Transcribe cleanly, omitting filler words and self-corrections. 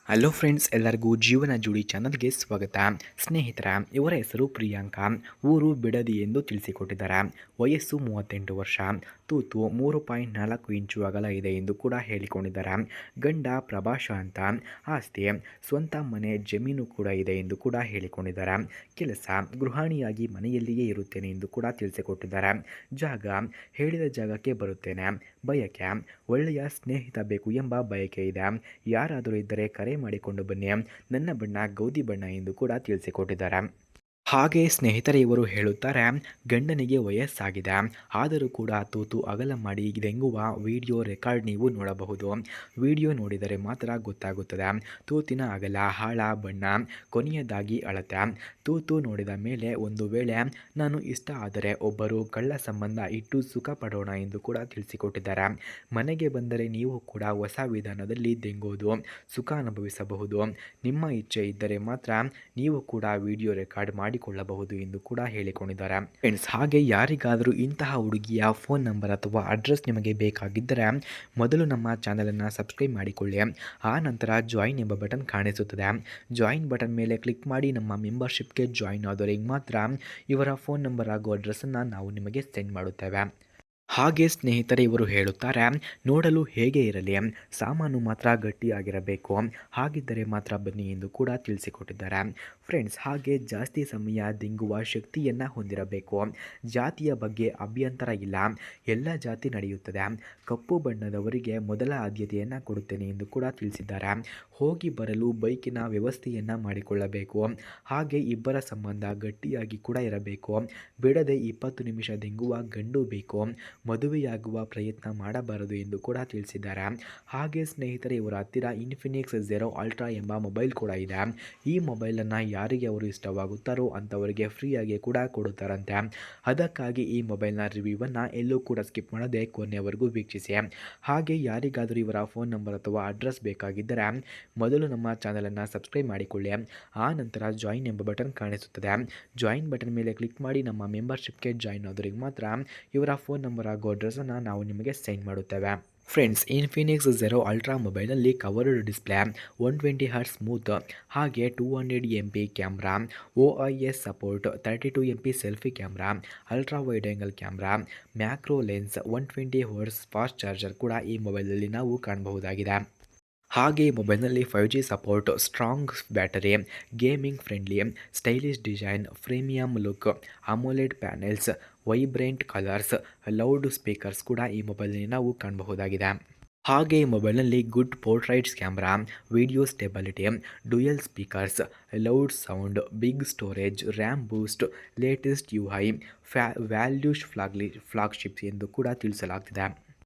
Hello friends, ಎಲ್ಲರಿಗೂ ಜೀವನ ಜೋಡಿ ಚಾನಲ್ಗೆ ಸ್ವಾಗತ. ಸ್ನೇಹಿತರ, ಇವರ ಹೆಸರು ಪ್ರಿಯಾಂಕಾ, ಊರು ಬಿಡದಿ ಎಂದು ತಿಳಿಸಿಕೊಟ್ಟಿದ್ದಾರೆ. ವಯಸ್ಸು 38 ವರ್ಷ, ತೂತು 3.4 ಇಂಚು ಅಗಲ ಇದೆ ಎಂದು ಕೂಡ ಹೇಳಿಕೊಂಡಿದ್ದಾರೆ. ಗಂಡ ಪ್ರಭಾಷ ಅಂತ, ಆಸ್ತಿ ಸ್ವಂತ ಮನೆ ಜಮೀನು ಕೂಡ ಇದೆ ಎಂದು ಕೂಡ ಹೇಳಿಕೊಂಡಿದ್ದಾರೆ. ಕೆಲಸ ಗೃಹಿಣಿಯಾಗಿ ಮನೆಯಲ್ಲಿಯೇ ಇರುತ್ತೇನೆ ಎಂದು ಕೂಡ ತಿಳಿಸಿಕೊಟ್ಟಿದ್ದಾರೆ. ಜಾಗ ಹೇಳಿದ ಜಾಗಕ್ಕೆ ಬರುತ್ತೇನೆ. ಬಯಕೆ ಒಳ್ಳೆಯ ಸ್ನೇಹಿತ ಬೇಕು ಎಂಬ ಬಯಕೆ ಇದೆ. ಯಾರಾದರೂ ಇದ್ದರೆ ಕರೆ ಮಾಡಿಕೊಂಡು ಬನ್ನಿ. ನನ್ನ ಬಣ್ಣ ಗೋಧಿ ಬಣ್ಣ ಎಂದು ಕೂಡ ತಿಳಿಸಿಕೊಟ್ಟಿದ್ದಾರೆ. ಹಾಗೆ ಸ್ನೇಹಿತರೆ, ಇವರು ಹೇಳುತ್ತಾರೆ, ಗಂಡನಿಗೆ ವಯಸ್ಸಾಗಿದೆ, ಆದರೂ ಕೂಡ ತೂತು ಅಗಲ ಮಾಡಿ ದೆಂಗುವ ವಿಡಿಯೋ ರೆಕಾರ್ಡ್ ನೀವು ನೋಡಬಹುದು. ವಿಡಿಯೋ ನೋಡಿದರೆ ಮಾತ್ರ ಗೊತ್ತಾಗುತ್ತದೆ ತೂತಿನ ಅಗಲ, ಆಳ, ಬಣ್ಣ, ಕೊನೆಯದಾಗಿ ಅಳತೆ. ತೂತು ನೋಡಿದ ಮೇಲೆ ಒಂದು ವೇಳೆ ನಾನು ಇಷ್ಟ ಆದರೆ ಒಬ್ಬರು ಕಳ್ಳ ಸಂಬಂಧ ಇಟ್ಟು ಸುಖ ಪಡೋಣ ಎಂದು ಕೂಡ ತಿಳಿಸಿಕೊಟ್ಟಿದ್ದಾರೆ. ಮನೆಗೆ ಬಂದರೆ ನೀವು ಕೂಡ ಹೊಸ ವಿಧಾನದಲ್ಲಿ ದೆಂಗೋದು ಸುಖ ಅನುಭವಿಸಬಹುದು. ನಿಮ್ಮ ಇಚ್ಛೆ ಇದ್ದರೆ ಮಾತ್ರ ನೀವು ಕೂಡ ವಿಡಿಯೋ ರೆಕಾರ್ಡ್ ಮಾಡಿಕೊಳ್ಳಬಹುದು ಎಂದು ಕೂಡ ಹೇಳಿಕೊಂಡಿದ್ದಾರೆ. ಫ್ರೆಂಡ್ಸ್, ಹಾಗೆ ಯಾರಿಗಾದರೂ ಇಂತಹ ಹುಡುಗಿಯ ಫೋನ್ ನಂಬರ್ ಅಥವಾ ಅಡ್ರೆಸ್ ನಿಮಗೆ ಬೇಕಾಗಿದ್ದರೆ ಮೊದಲು ನಮ್ಮ ಚಾನಲನ್ನು ಸಬ್ಸ್ಕ್ರೈಬ್ ಮಾಡಿಕೊಳ್ಳಿ. ಆ ನಂತರ ಜಾಯಿನ್ ಎಂಬ ಬಟನ್ ಕಾಣಿಸುತ್ತದೆ. ಜಾಯಿನ್ ಬಟನ್ ಮೇಲೆ ಕ್ಲಿಕ್ ಮಾಡಿ ನಮ್ಮ ಮೆಂಬರ್ಶಿಪ್ಗೆ ಜಾಯಿನ್ ಆದವರಿಗೆ ಮಾತ್ರ ಇವರ ಫೋನ್ ನಂಬರ್ ಹಾಗೂ ಅಡ್ರೆಸ್ಸನ್ನು ನಾವು ನಿಮಗೆ ಸೆಂಡ್ ಮಾಡುತ್ತೇವೆ. ಹಾಗೆ ಸ್ನೇಹಿತರೆ, ಇವರು ಹೇಳುತ್ತಾರೆ, ನೋಡಲು ಹೇಗೆ ಇರಲಿ, ಸಾಮಾನು ಮಾತ್ರ ಗಟ್ಟಿಯಾಗಿರಬೇಕು, ಹಾಗಿದ್ದರೆ ಮಾತ್ರ ಬನ್ನಿ ಎಂದು ಕೂಡ ತಿಳಿಸಿಕೊಟ್ಟಿದ್ದಾರೆ. ಫ್ರೆಂಡ್ಸ್, ಹಾಗೆ ಜಾಸ್ತಿ ಸಮಯ ದಿಂಗುವ ಶಕ್ತಿಯನ್ನು ಹೊಂದಿರಬೇಕು. ಜಾತಿಯ ಬಗ್ಗೆ ಅಭ್ಯಂತರ ಇಲ್ಲ, ಎಲ್ಲ ಜಾತಿ ನಡೆಯುತ್ತದೆ. ಕಪ್ಪು ಬಣ್ಣದವರಿಗೆ ಮೊದಲ ಆದ್ಯತೆಯನ್ನು ಕೊಡುತ್ತೇನೆ ಎಂದು ಕೂಡ ತಿಳಿಸಿದ್ದಾರೆ. ಹೋಗಿ ಬರಲು ಬೈಕಿನ ವ್ಯವಸ್ಥೆಯನ್ನು ಮಾಡಿಕೊಳ್ಳಬೇಕು. ಹಾಗೆ ಇಬ್ಬರ ಸಂಬಂಧ ಗಟ್ಟಿಯಾಗಿ ಕೂಡ ಇರಬೇಕು. ಬಿಡದೆ 20 ನಿಮಿಷ ದಿಂಗುವ ಗಂಡು ಬೇಕು. ಮದುವೆಯಾಗುವ ಪ್ರಯತ್ನ ಮಾಡಬಾರದು ಎಂದು ಕೂಡ ತಿಳಿಸಿದ್ದಾರೆ. ಹಾಗೆ ಸ್ನೇಹಿತರೆ, ಇವರ ಹತ್ತಿರ ಇನ್ಫಿನಿಕ್ಸ್ ಝೆರೋ ಅಲ್ಟ್ರಾ ಎಂಬ ಮೊಬೈಲ್ ಕೂಡ ಇದೆ. ಈ ಮೊಬೈಲನ್ನು ಯಾರಿಗೆ ಅವರು ಇಷ್ಟವಾಗುತ್ತಾರೋ ಅಂಥವರಿಗೆ ಫ್ರೀಯಾಗಿ ಕೂಡ ಕೊಡುತ್ತಾರಂತೆ. ಅದಕ್ಕಾಗಿ ಈ ಮೊಬೈಲ್ನ ರಿವ್ಯೂವನ್ನು ಎಲ್ಲೂ ಕೂಡ ಸ್ಕಿಪ್ ಮಾಡದೆ ಕೊನೆಯವರೆಗೂ ವೀಕ್ಷಿಸಿ. ಹಾಗೆ ಯಾರಿಗಾದರೂ ಇವರ ಫೋನ್ ನಂಬರ್ ಅಥವಾ ಅಡ್ರೆಸ್ ಬೇಕಾಗಿದ್ದರೆ ಮೊದಲು ನಮ್ಮ ಚಾನಲನ್ನು ಸಬ್ಸ್ಕ್ರೈಬ್ ಮಾಡಿಕೊಳ್ಳಿ. ಆ ನಂತರ ಜಾಯಿನ್ ಎಂಬ ಬಟನ್ ಕಾಣಿಸುತ್ತದೆ. ಜಾಯಿನ್ ಬಟನ್ ಮೇಲೆ ಕ್ಲಿಕ್ ಮಾಡಿ ನಮ್ಮ ಮೆಂಬರ್ಶಿಪ್ಗೆ ಜಾಯಿನ್ ಆದವರಿಗೆ ಮಾತ್ರ ಇವರ ಫೋನ್ ನಂಬರ್ ಹಾಗೂ ಅಡ್ರೆಸ್ಸನ್ನು ನಾವು ನಿಮಗೆ ಸೆಂಡ್ ಮಾಡುತ್ತೇವೆ. ಫ್ರೆಂಡ್ಸ್, ಇನ್ಫಿನಿಕ್ಸ್ ಝೆರೋ ಅಲ್ಟ್ರಾ ಮೊಬೈಲಲ್ಲಿ ಕವರ್ಡ್ ಡಿಸ್ಪ್ಲೇ, 120 ಹರ್ಟ್ಜ್ ಸ್ಮೂತ್, ಹಾಗೆ 200 MP camera, OIS support, 32 MP selfie camera, ultra wide angle camera, macro lens, 120 watts fast charger ಕೂಡ ಈ ಮೊಬೈಲಲ್ಲಿ ನಾವು ಕಾಣಬಹುದಾಗಿದೆ. ಹಾಗೆ ಈ ಮೊಬೈಲ್ನಲ್ಲಿ 5G support, strong battery, gaming friendly, stylish design, premium look, AMOLED panels, vibrant colours, loud speakers ಕೂಡ ಈ ಮೊಬೈಲ್ನಲ್ಲಿ ನಾವು ಕಾಣಬಹುದಾಗಿದೆ. ಹಾಗೆ ಈ ಮೊಬೈಲ್ನಲ್ಲಿ good portraits camera, video stability, dual speakers, loud sound, big storage, RAM boost, latest UI, values flagships ಎಂದು ಕೂಡ ತಿಳಿಸಲಾಗ್ತಿದೆ.